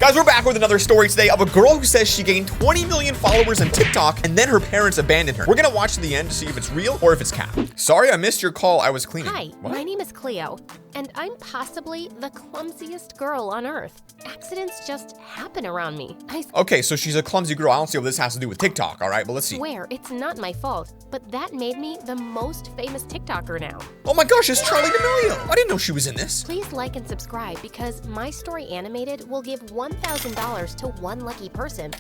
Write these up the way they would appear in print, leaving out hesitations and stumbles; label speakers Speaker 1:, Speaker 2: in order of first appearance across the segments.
Speaker 1: Guys, we're back with another story today of a girl who says she gained 20 million followers on TikTok and then her parents abandoned her. We're gonna watch to the end to see if it's real or if it's cap. Sorry, I missed your call. I was cleaning.
Speaker 2: Hi,
Speaker 1: What?
Speaker 2: my name is Cleo, and I'm possibly the clumsiest girl on earth. Accidents just happen around me. I
Speaker 1: Okay, so she's a clumsy girl. I don't see what this has to do with TikTok, all right? But let's see.
Speaker 2: swear it's not my fault, but that made me the most famous TikToker now.
Speaker 1: Oh my gosh, it's Charlie D'Amelio. I didn't know she was in this.
Speaker 2: Please like and subscribe because my story animated will give $1,000 to one lucky person.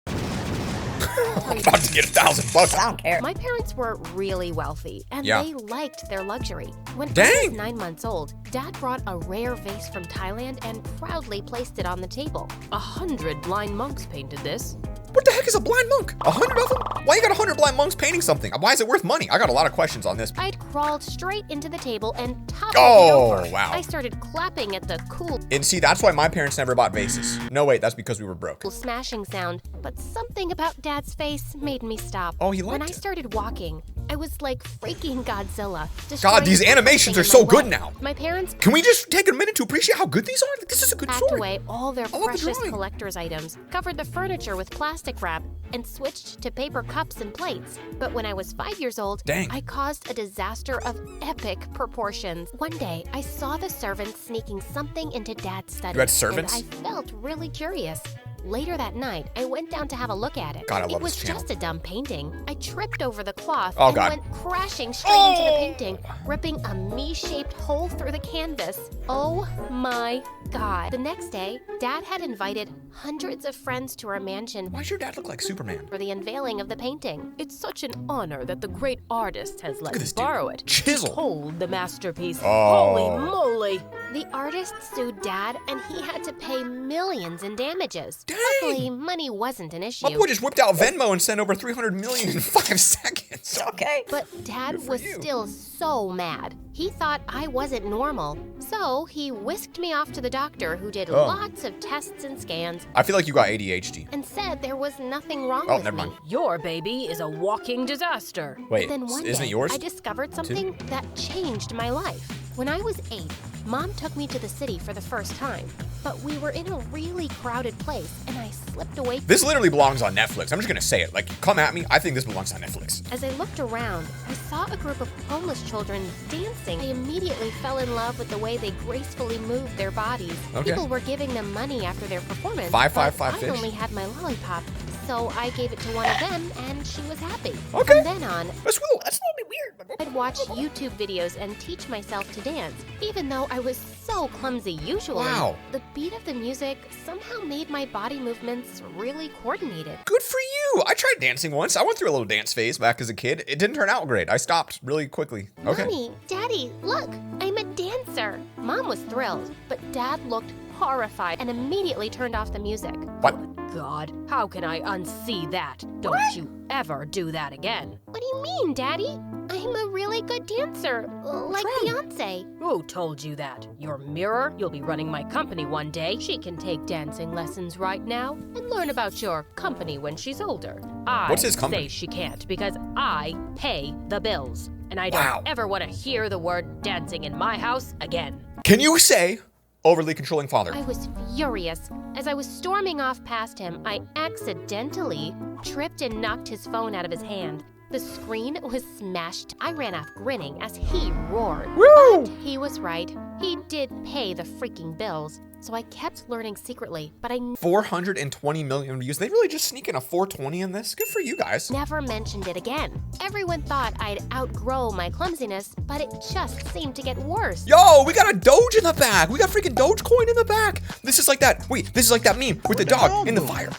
Speaker 1: I'm about to get $1,000.
Speaker 3: I don't care.
Speaker 2: My parents were really wealthy, and
Speaker 1: Yeah.
Speaker 2: they liked their luxury. When I
Speaker 1: Dang.
Speaker 2: was 9 months old, Dad brought a rare vase from Thailand and proudly placed it on the table. 100 blind monks painted this.
Speaker 1: What the heck is a blind monk? 100 of them? Why you got 100 blind monks painting something? Why is it worth money? I got a lot of questions on this.
Speaker 2: I'd crawled straight into the table and toppled
Speaker 1: Oh,
Speaker 2: it over.
Speaker 1: wow.
Speaker 2: I started clapping at the cool
Speaker 1: And see, that's why my parents never bought vases. No, wait, that's because we were broke.
Speaker 2: smashing sound, but something about Dad's face made me stop.
Speaker 1: Oh, he
Speaker 2: When
Speaker 1: liked
Speaker 2: I
Speaker 1: it.
Speaker 2: started walking, I was like freaking Godzilla.
Speaker 1: God, these
Speaker 2: destroying
Speaker 1: animations are
Speaker 2: everything
Speaker 1: so
Speaker 2: in my
Speaker 1: good
Speaker 2: way.
Speaker 1: now.
Speaker 2: My parents
Speaker 1: Can we just take a minute to appreciate how good these are? This is a good
Speaker 2: packed
Speaker 1: story.
Speaker 2: away all their
Speaker 1: love the
Speaker 2: precious
Speaker 1: drawing.
Speaker 2: collector's items, covered the furniture with plastic wrap, and switched to paper cups and plates. But when I was 5 years old,
Speaker 1: Dang.
Speaker 2: I caused a disaster of epic proportions. One day, I saw the servants sneaking something into Dad's study.
Speaker 1: You had servants?
Speaker 2: And I felt really curious. Later that night, I went down to have a look at it.
Speaker 1: God, I love
Speaker 2: it was
Speaker 1: this channel.
Speaker 2: just a dumb painting. I tripped over the cloth
Speaker 1: Oh,
Speaker 2: and
Speaker 1: God.
Speaker 2: went crashing straight into the
Speaker 1: Oh.
Speaker 2: painting, ripping a me-shaped hole through the canvas. Oh my God. The next day, Dad had invited hundreds of friends to our mansion
Speaker 1: Why does your dad look like Superman?
Speaker 2: for the unveiling of the painting. It's such an honor that the great artist has let
Speaker 1: at
Speaker 2: us
Speaker 1: this dude.
Speaker 2: borrow it.
Speaker 1: Chisel.
Speaker 2: Hold the masterpiece.
Speaker 1: Oh.
Speaker 2: Holy moly! The artist sued Dad, and he had to pay millions in damages.
Speaker 1: Dang.
Speaker 2: Luckily, money wasn't an issue.
Speaker 1: My boy just whipped out Venmo and sent over 300 million in 5 seconds.
Speaker 3: Okay.
Speaker 2: But Dad
Speaker 1: Good for
Speaker 2: was
Speaker 1: you.
Speaker 2: still so mad. He thought I wasn't normal. So he whisked me off to the doctor who did
Speaker 1: Oh.
Speaker 2: lots of tests and scans
Speaker 1: I feel like you got ADHD.
Speaker 2: and said there was nothing wrong
Speaker 1: Oh,
Speaker 2: with
Speaker 1: never
Speaker 2: me.
Speaker 1: mind.
Speaker 4: Your baby is a walking disaster.
Speaker 1: Wait,
Speaker 2: Then one
Speaker 1: isn't
Speaker 2: day,
Speaker 1: it yours?
Speaker 2: I discovered something that changed my life. When I was 8, Mom took me to the city for the first time. But we were in a really crowded place, and I slipped away.
Speaker 1: This literally belongs on Netflix. I'm just gonna say it. Like, come at me. I think this belongs on Netflix.
Speaker 2: As I looked around, I saw a group of homeless children dancing. I immediately fell in love with the way they gracefully moved their bodies.
Speaker 1: Okay.
Speaker 2: People were giving them money after their performance.
Speaker 1: 555
Speaker 2: but
Speaker 1: fish.
Speaker 2: I only had my lollipop, so I gave it to one of them, and she was happy.
Speaker 1: Okay.
Speaker 2: From then on,
Speaker 1: That's a little bit weird. But
Speaker 2: I'd watch YouTube videos and teach myself to dance, even though I was so clumsy usually.
Speaker 1: Wow.
Speaker 2: The beat of the music somehow made my body movements really coordinated.
Speaker 1: good for you. I tried dancing once. I went through a little dance phase back as a kid. It didn't turn out great. I stopped really quickly. Okay.
Speaker 2: Mommy, Daddy, look, I'm a dancer. Mom was thrilled, but Dad looked horrified and immediately turned off the music.
Speaker 1: What?
Speaker 4: God, how can I unsee that? Don't you ever do that again.
Speaker 2: What do you mean, Daddy? I'm a really good dancer, like Beyonce.
Speaker 4: Who told you that? Your mirror? You'll be running my company one day.
Speaker 2: She can take dancing lessons right now and learn about your company when she's older.
Speaker 4: I
Speaker 1: What's his company?
Speaker 4: say she can't because I pay the bills. And I don't
Speaker 1: Wow.
Speaker 4: ever want to hear the word dancing in my house again.
Speaker 1: Can you say overly controlling father?
Speaker 2: I was furious. As I was storming off past him, I accidentally tripped and knocked his phone out of his hand. The screen was smashed. I ran off grinning as he roared.
Speaker 1: Woo!
Speaker 2: But he was right. He did pay the freaking bills. So I kept learning secretly, but I
Speaker 1: 420 million views. They really just sneak in a 420 in this. Good for you guys.
Speaker 2: never mentioned it again. Everyone thought I'd outgrow my clumsiness, but it just seemed to get worse.
Speaker 1: Yo, we got a Doge in the back. We got freaking Dogecoin in the back. This is like that. Wait, this is like that meme with the dog in the fire.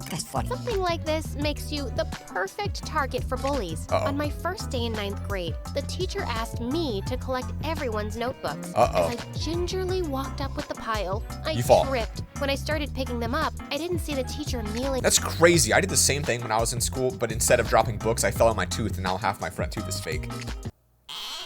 Speaker 3: That's funny.
Speaker 2: Something like this makes you the perfect target for bullies.
Speaker 1: Uh-oh.
Speaker 2: On my first day in 9th grade, the teacher asked me to collect everyone's notebooks.
Speaker 1: Uh-oh.
Speaker 2: As I gingerly walked up with the pile, I
Speaker 1: You fall.
Speaker 2: tripped. When I started picking them up, I didn't see the teacher kneeling.
Speaker 1: That's crazy. I did the same thing when I was in school, but instead of dropping books, I fell on my tooth, and now half my front tooth is fake.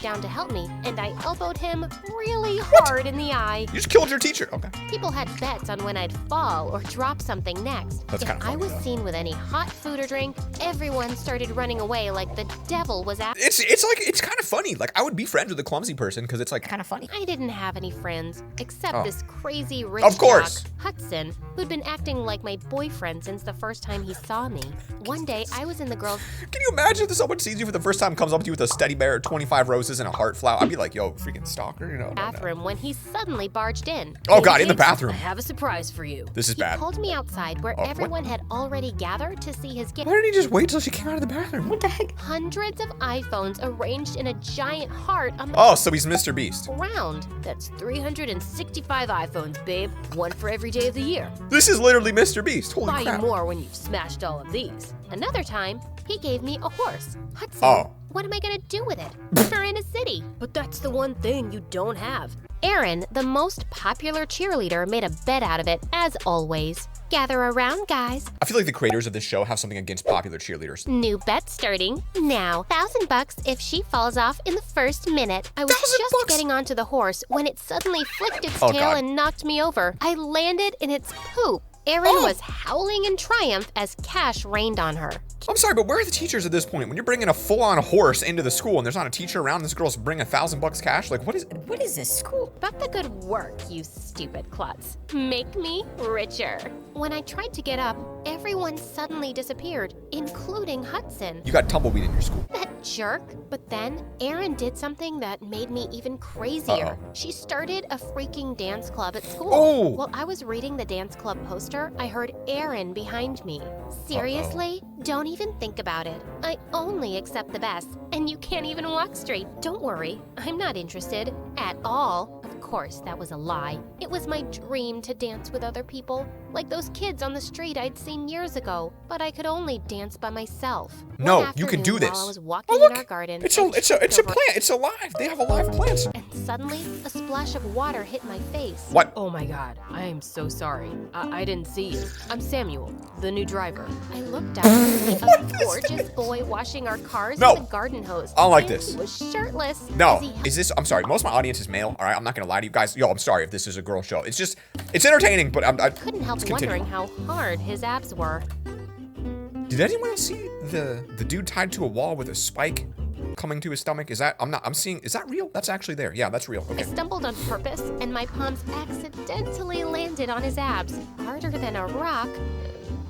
Speaker 2: down to help me, and I elbowed him really hard in the eye.
Speaker 1: You just killed your teacher. Okay.
Speaker 2: People had bets on when I'd fall or drop something next.
Speaker 1: That's
Speaker 2: if
Speaker 1: kinda
Speaker 2: I
Speaker 1: funny,
Speaker 2: was
Speaker 1: though.
Speaker 2: seen with any hot food or drink, everyone started running away like the devil was after.
Speaker 1: It's kind of funny. Like, I would be friends with a clumsy person because it's like kind of funny.
Speaker 2: I didn't have any friends except
Speaker 1: Oh.
Speaker 2: this crazy rich
Speaker 1: Of course.
Speaker 2: jock, Hudson, who'd been acting like my boyfriend since the first time he saw me. One day, I was in the girls'
Speaker 1: Can you imagine if someone sees you for the first time, comes up to you with a Teddy Bear, 25 roses, and a heart flower? I'd be like, yo, freaking stalker, you know? No.
Speaker 2: bathroom when he suddenly barged in.
Speaker 1: Oh God, in the
Speaker 4: I
Speaker 1: bathroom.
Speaker 4: have a surprise for you.
Speaker 1: This is
Speaker 2: He
Speaker 1: bad.
Speaker 2: pulled me outside where
Speaker 1: Oh, what?
Speaker 2: everyone had already gathered to see his gift.
Speaker 1: Why didn't he just wait till she came out of the bathroom? What the heck?
Speaker 2: Hundreds of iPhones arranged in a giant heart on the
Speaker 1: Oh, so he's Mr. Beast.
Speaker 2: ground.
Speaker 4: That's 365 iPhones, babe. One for every day of the year.
Speaker 1: This is literally Mr. Beast. Holy
Speaker 4: Buy you
Speaker 1: crap.
Speaker 4: more when you've smashed all of these.
Speaker 2: Another time, he gave me a horse. Hudson,
Speaker 1: Oh.
Speaker 2: what am I gonna do with it? We're in a city.
Speaker 4: But that's the one thing you don't have.
Speaker 2: Aaron, the most popular cheerleader, made a bet out of it, as always. Gather around, guys.
Speaker 1: I feel like the creators of this show have something against popular cheerleaders.
Speaker 2: New bet starting now. $1,000 if she falls off in the first minute. I was
Speaker 1: $1,000
Speaker 2: just getting onto the horse when it suddenly flicked its
Speaker 1: Oh,
Speaker 2: tail
Speaker 1: God.
Speaker 2: and knocked me over. I landed in its poop. Aaron
Speaker 1: Oh.
Speaker 2: was howling in triumph as cash rained on her.
Speaker 1: I'm sorry, but where are the teachers at this point? When you're bringing a full-on horse into the school and there's not a teacher around, this girl's bringing $1,000 cash? Like, what is this school?
Speaker 2: About the good work, you stupid klutz. Make me richer. When I tried to get up, everyone suddenly disappeared, including Hudson.
Speaker 1: You got tumbleweed in your school.
Speaker 2: That jerk. But then Erin did something that made me even crazier.
Speaker 1: Uh-oh.
Speaker 2: She started a freaking dance club at school.
Speaker 1: Oh.
Speaker 2: While I was reading the dance club poster, I heard Erin behind me. Seriously? Don't even think about it. I only accept the best, and you can't even walk straight. Don't worry, I'm not interested at all. Of course, that was a lie. It was my dream to dance with other people, like those kids on the street I'd seen years ago. But I could only dance by myself.
Speaker 1: No,
Speaker 2: One
Speaker 1: you can do
Speaker 2: afternoon,
Speaker 1: this.
Speaker 2: While I was
Speaker 1: Oh,
Speaker 2: walking
Speaker 1: look,
Speaker 2: in our garden,
Speaker 1: it's
Speaker 2: I
Speaker 1: a
Speaker 2: tripped over-
Speaker 1: plant. It's alive. They have alive plants.
Speaker 2: And suddenly, a splash of water hit my face.
Speaker 1: What?
Speaker 4: Oh my god, I am so sorry. I didn't see you. I'm Samuel, the new driver.
Speaker 2: I looked up to see a gorgeous boy washing our cars
Speaker 1: No.
Speaker 2: with a garden hose.
Speaker 1: I don't like
Speaker 2: And
Speaker 1: this.
Speaker 2: He was shirtless.
Speaker 1: No,
Speaker 2: as he
Speaker 1: is this? I'm sorry. Most of my audience is male. All right, I'm not gonna lie to you guys. Yo, I'm sorry if this is a girl show. It's just, it's entertaining, but I
Speaker 2: couldn't help
Speaker 1: let's continue.
Speaker 2: wondering how hard his abs were.
Speaker 1: Did anyone else see the dude tied to a wall with a spike coming to his stomach? Is that? I'm seeing. Is that real? That's actually there. Yeah, that's real.
Speaker 2: I
Speaker 1: Okay.
Speaker 2: stumbled on purpose, and my palms accidentally landed on his abs, harder than a rock.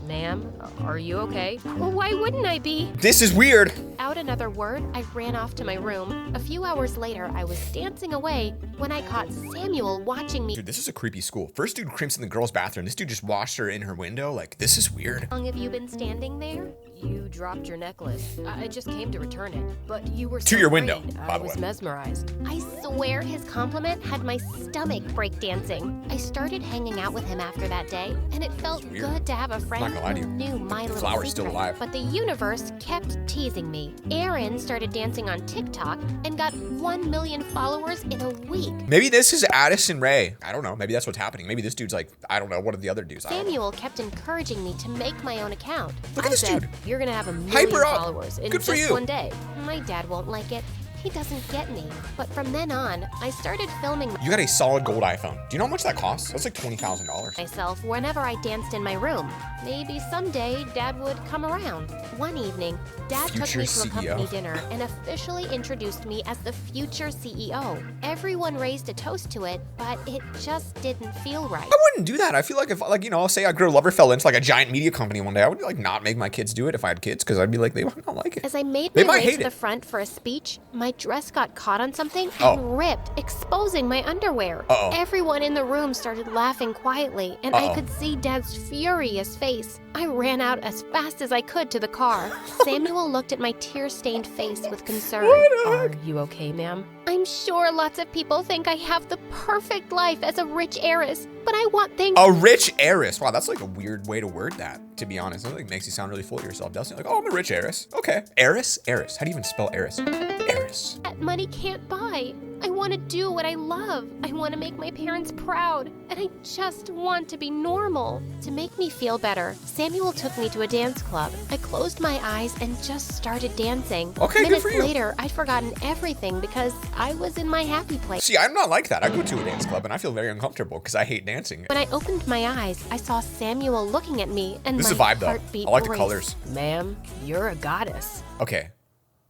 Speaker 4: Ma'am, are you okay?
Speaker 2: Well, why wouldn't I be?
Speaker 1: This is weird.
Speaker 2: Without another word, I ran off to my room. A few hours later, I was dancing away when I caught Samuel watching me.
Speaker 1: Dude, this is a creepy school. First dude crimps in the girl's bathroom. This dude just washed her in her window. Like, this is weird.
Speaker 2: How long have you been standing there?
Speaker 4: You dropped your necklace. I just came to return it. But you were
Speaker 1: To
Speaker 4: so
Speaker 1: your window,
Speaker 4: afraid.
Speaker 1: by
Speaker 4: I
Speaker 1: the
Speaker 4: was
Speaker 1: way.
Speaker 4: mesmerized.
Speaker 2: I swear his compliment had my stomach breakdancing. I started hanging out with him after that day, and it felt
Speaker 1: weird.
Speaker 2: good to have a friend
Speaker 1: gonna lie to
Speaker 2: who
Speaker 1: you.
Speaker 2: knew my little
Speaker 1: flower's still
Speaker 2: secret.
Speaker 1: alive.
Speaker 2: But the universe kept teasing me. Aaron started dancing on TikTok and got 1 million followers in a week.
Speaker 1: Maybe this is Addison Rae. I don't know. Maybe that's what's happening. Maybe this dude's like, I don't know. What are the other dudes? I don't know.
Speaker 2: Samuel kept encouraging me to make my own account.
Speaker 1: Look at
Speaker 4: I
Speaker 1: this
Speaker 4: bet
Speaker 1: dude.
Speaker 4: you're gonna have a million
Speaker 1: Hyper up.
Speaker 4: followers in
Speaker 1: Good for
Speaker 4: just
Speaker 1: you.
Speaker 4: one day.
Speaker 2: My dad won't like it. He doesn't get me. But from then on, I started filming
Speaker 1: You got a solid gold iPhone. Do you know how much that costs? That's like $20,000.
Speaker 2: myself whenever I danced in my room. Maybe someday Dad would come around. One evening, Dad took
Speaker 1: Future
Speaker 2: me to a company
Speaker 1: CEO.
Speaker 2: dinner and officially introduced me as the future CEO. Everyone raised a toast to it, but it just didn't feel right.
Speaker 1: I wouldn't do that. I feel like if, like, you know, say I grew a lover fell into like a giant media company one day, I would like not make my kids do it if I had kids because I'd be like, they might not like it.
Speaker 2: As I made
Speaker 1: They
Speaker 2: my
Speaker 1: might
Speaker 2: way
Speaker 1: hate
Speaker 2: to the
Speaker 1: it.
Speaker 2: front for a speech, my dress got caught on something
Speaker 1: Oh.
Speaker 2: and ripped, exposing my underwear.
Speaker 1: Uh-oh.
Speaker 2: Everyone in the room started laughing quietly, and I
Speaker 1: Uh-oh.
Speaker 2: could see Dad's furious face. I ran out as fast as I could to the car. Samuel looked at my tear-stained face with concern.
Speaker 4: Are you okay, ma'am?
Speaker 2: I'm sure lots of people think I have the perfect life as a rich heiress, but I want things.
Speaker 1: A rich heiress. Wow, that's like a weird way to word that, to be honest. It like makes you sound really full of yourself, doesn't it? Like, oh, I'm a rich heiress. Okay. Heiress? Heiress. How do you even spell heiress? Heiress. goddess.
Speaker 2: That money can't buy. I want to do what I love. I want to make my parents proud. And I just want to be normal. To make me feel better, Samuel took me to a dance club. I closed my eyes and just started dancing.
Speaker 1: Okay, good
Speaker 2: Minutes
Speaker 1: for you.
Speaker 2: later, I'd forgotten everything because I was in my happy place.
Speaker 1: See, I'm not like that. I go to a dance club and I feel very uncomfortable because I hate dancing.
Speaker 2: When I opened my eyes, I saw Samuel looking at me and
Speaker 1: This
Speaker 2: my
Speaker 1: is a vibe though.
Speaker 2: heartbeat
Speaker 1: I like the
Speaker 2: raced.
Speaker 1: colors.
Speaker 4: Ma'am, you're a goddess.
Speaker 1: Okay.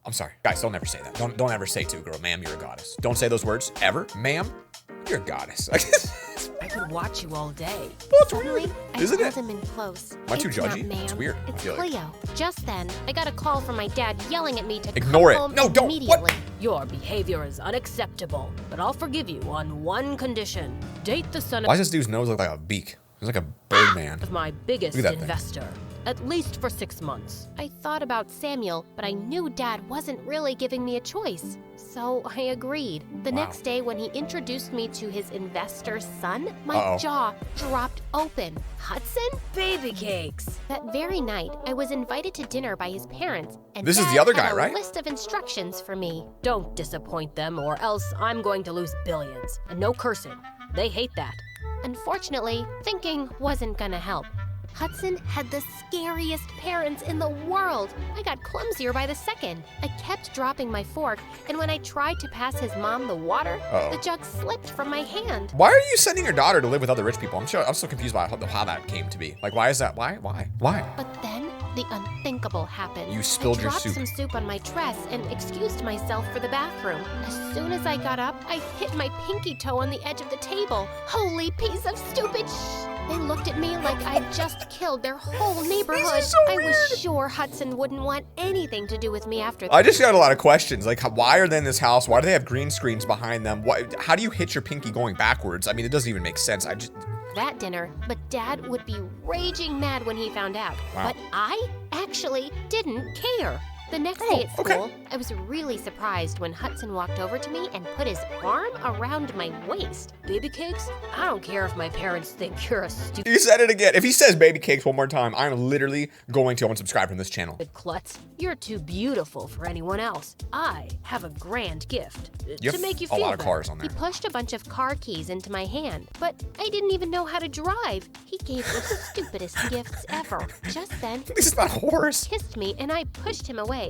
Speaker 1: I'm sorry. Guys, don't ever say that. Don't ever say to a girl, ma'am, you're a goddess. Don't say those words ever. Ma'am, you're a goddess.
Speaker 4: I could watch you all day.
Speaker 2: Suddenly, I
Speaker 1: Isn't
Speaker 2: pulled
Speaker 1: it?
Speaker 2: him in close.
Speaker 1: Am I too
Speaker 2: It's not
Speaker 1: judgy?
Speaker 2: ma'am.
Speaker 1: It's weird. I
Speaker 2: It's
Speaker 1: feel like.
Speaker 2: Cleo. Just then, I got a call from my dad yelling at me to
Speaker 1: Ignore
Speaker 2: come
Speaker 1: it.
Speaker 2: home
Speaker 1: No, don't. What?
Speaker 2: immediately.
Speaker 4: Your behavior is unacceptable, but I'll forgive you on one condition. Date the son
Speaker 1: Why does this dude's nose look like a beak? He's like a bird man.
Speaker 4: of my biggest
Speaker 1: Look at that thing.
Speaker 4: investor, at least for 6 months.
Speaker 2: I thought about Samuel, but I knew Dad wasn't really giving me a choice. So I agreed. The
Speaker 1: Wow.
Speaker 2: next day, when he introduced me to his investor's son, my
Speaker 1: Uh-oh.
Speaker 2: jaw dropped open. Hudson?
Speaker 4: Baby cakes.
Speaker 2: That very night, I was invited to dinner by his parents, and
Speaker 1: This is
Speaker 2: Dad
Speaker 1: the other
Speaker 2: had
Speaker 1: guy,
Speaker 2: a
Speaker 1: right?
Speaker 2: list of instructions for me.
Speaker 4: Don't disappoint them, or else I'm going to lose billions. And no cursing. They hate that.
Speaker 2: Unfortunately, thinking wasn't gonna help. Hudson had the scariest parents in the world. I got clumsier by the second. I kept dropping my fork, and when I tried to pass his mom the water,
Speaker 1: Uh-oh.
Speaker 2: the jug slipped from my hand.
Speaker 1: Why are you sending your daughter to live with other rich people? I'm so confused about how that came to be. Like, why is that? Why?
Speaker 2: But then the unthinkable happened.
Speaker 1: You spilled
Speaker 2: I
Speaker 1: your
Speaker 2: dropped
Speaker 1: soup.
Speaker 2: some soup on my dress and excused myself for the bathroom. As soon as I got up, I hit my pinky toe on the edge of the table. Holy piece of stupid sh! They looked at me like I'd just killed their whole neighborhood.
Speaker 1: so
Speaker 2: I was
Speaker 1: weird.
Speaker 2: sure Hudson wouldn't want anything to do with me after that.
Speaker 1: I just got a lot of questions. Like, why are they in this house? Why do they have green screens behind them? How do you hit your pinky going backwards? I mean, it doesn't even make sense.
Speaker 2: That dinner, but Dad would be raging mad when he found out.
Speaker 1: Wow.
Speaker 2: But I actually didn't care. The next
Speaker 1: Oh,
Speaker 2: day at
Speaker 1: okay.
Speaker 2: school, I was really surprised when Hudson walked over to me and put his arm around my waist.
Speaker 4: Baby cakes? I don't care if my parents think you're a stupid
Speaker 1: You said it again. If he says baby cakes one more time, I'm literally going to unsubscribe from this channel.
Speaker 4: klutz. You're too beautiful for anyone else. I have a grand gift
Speaker 1: You
Speaker 4: to
Speaker 1: have
Speaker 4: make you
Speaker 1: a
Speaker 4: feel
Speaker 1: lot of
Speaker 4: better.
Speaker 1: cars on
Speaker 2: He
Speaker 1: there.
Speaker 2: pushed a bunch of car keys into my hand, but I didn't even know how to drive. He gave the stupidest gifts ever. Just then,
Speaker 1: This is not a horse.
Speaker 2: kissed me and I pushed him away.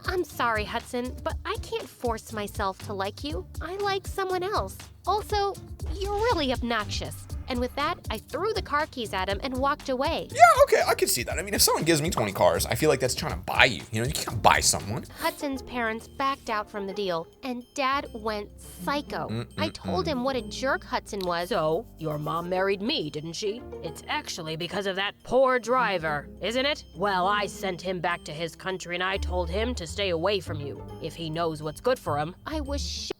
Speaker 2: I'm sorry, Hudson, but I can't force myself to like you. I like someone else. Also, you're really obnoxious. And with that, I threw the car keys at him and walked away.
Speaker 1: Yeah, okay, I can see that. I mean, if someone gives me 20 cars, I feel like that's trying to buy you. You know, you can't buy someone.
Speaker 2: Hudson's parents backed out from the deal, and Dad went psycho. I told him what a jerk Hudson was.
Speaker 4: So, your mom married me, didn't she? It's actually because of that poor driver, isn't it? Well, I sent him back to his country and I told him to stay away from you, if he knows what's good for him.
Speaker 2: I was shocked.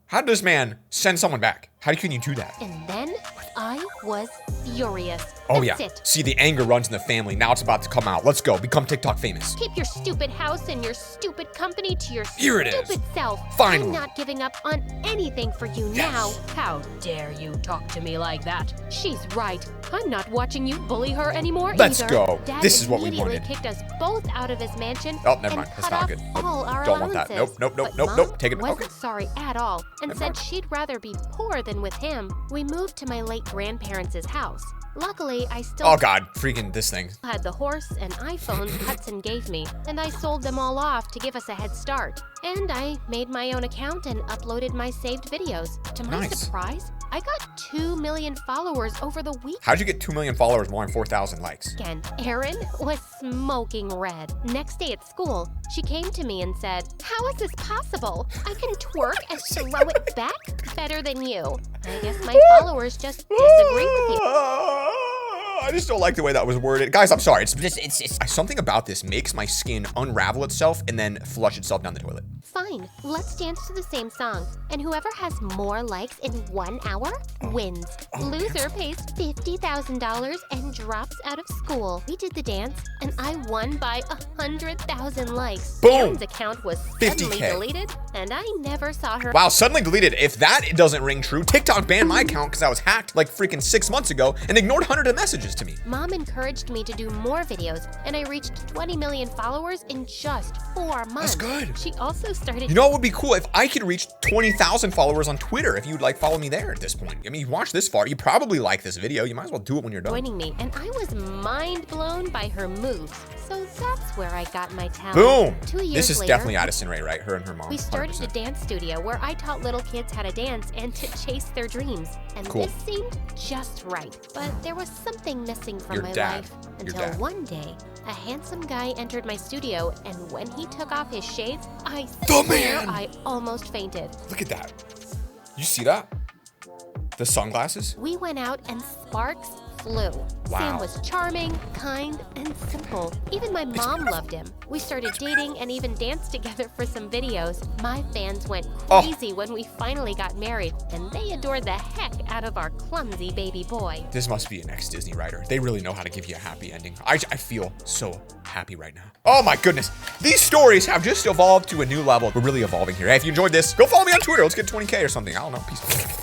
Speaker 1: How did this man send someone back? How can you do that?
Speaker 2: And then I was furious.
Speaker 1: Oh,
Speaker 2: That's
Speaker 1: yeah.
Speaker 2: it.
Speaker 1: See, the anger runs in the family. Now it's about to come out. Let's go. Become TikTok famous.
Speaker 2: Keep your stupid house and your stupid company to your
Speaker 1: Here it is.
Speaker 2: stupid self.
Speaker 1: Finally.
Speaker 2: I'm not giving up on anything for you
Speaker 1: Yes.
Speaker 2: now.
Speaker 4: How dare you talk to me like that?
Speaker 2: She's right. I'm not watching you bully her anymore
Speaker 1: Let's
Speaker 2: either.
Speaker 1: go.
Speaker 2: Dad
Speaker 1: This is what we
Speaker 2: immediately
Speaker 1: wanted.
Speaker 2: kicked us both out of his mansion.
Speaker 1: Oh, never
Speaker 2: and
Speaker 1: mind. That's
Speaker 2: cut
Speaker 1: not
Speaker 2: off
Speaker 1: good. Nope.
Speaker 2: all our
Speaker 1: Don't want that.
Speaker 2: allowances.
Speaker 1: Nope, nope,
Speaker 2: But
Speaker 1: nope,
Speaker 2: Mom
Speaker 1: nope. Take it.
Speaker 2: wasn't
Speaker 1: Okay.
Speaker 2: sorry at all and
Speaker 1: Never
Speaker 2: said
Speaker 1: mind.
Speaker 2: she'd rather be poor than with him. We moved to my late grandparents' house. Luckily, I still
Speaker 1: Oh, God. Freaking this thing.
Speaker 2: had the horse and iPhone Hudson gave me, and I sold them all off to give us a head start. And I made my own account and uploaded my saved videos. To my
Speaker 1: Nice.
Speaker 2: surprise, I got 2 million followers over the weekend.
Speaker 1: How'd you get 2 million followers more than 4,000 likes?
Speaker 2: Aaron was smoking red. Next day at school, she came to me and said, "How is this possible? I can twerk and throw it back better than you." I guess my followers just disagree with you.
Speaker 1: I just don't like the way that was worded. Guys, I'm sorry. It's something about this makes my skin unravel itself and then flush itself down the toilet.
Speaker 2: Fine, let's dance to the same song. And whoever has more likes in 1 hour wins. Loser pays $50,000 and drops out of school. We did the dance, and I won by 100,000 likes.
Speaker 1: Boom.
Speaker 2: Aaron's account was suddenly
Speaker 1: 50K.
Speaker 2: deleted, and I never saw her.
Speaker 1: Wow, suddenly deleted. If that doesn't ring true, TikTok banned my account because I was hacked like freaking 6 months ago and ignored hundreds of messages. to me.
Speaker 2: Mom encouraged me to do more videos, and I reached 20 million followers in just 4 months.
Speaker 1: That's good.
Speaker 2: She also started.
Speaker 1: You know what would be cool? If I could reach 20,000 followers on Twitter, if you'd like follow me there at this point. I mean, you watched this far, you probably like this video. You might as well do it when you're done.
Speaker 2: Joining me, and I was mind blown by her moves. So that's where I got my talent.
Speaker 1: Boom.
Speaker 2: 2 years
Speaker 1: This is
Speaker 2: later,
Speaker 1: definitely Addison Rae, right? Her and her mom.
Speaker 2: we started
Speaker 1: 100%.
Speaker 2: a dance studio where I taught little kids how to dance and to chase their dreams. And
Speaker 1: Cool.
Speaker 2: this seemed just right. But there was something missing from
Speaker 1: Your
Speaker 2: my
Speaker 1: dad.
Speaker 2: life
Speaker 1: Your
Speaker 2: until
Speaker 1: dad.
Speaker 2: one day, a handsome guy entered my studio, and when he took off his shades, I
Speaker 1: The
Speaker 2: swear
Speaker 1: man.
Speaker 2: I almost fainted.
Speaker 1: Look at that. You see that? The sunglasses?
Speaker 2: We went out and sparks flew.
Speaker 1: Wow.
Speaker 2: Sam was charming, kind, and simple. Even my mom loved him. We started dating and even danced together for some videos. My fans went
Speaker 1: Oh.
Speaker 2: crazy when we finally got married, and they adored the heck out of our clumsy baby boy.
Speaker 1: This must be an ex-Disney writer. They really know how to give you a happy ending. I feel so happy right now. Oh my goodness. These stories have just evolved to a new level. We're really evolving here. Hey, if you enjoyed this, go follow me on Twitter. Let's get 20K or something. I don't know. Peace.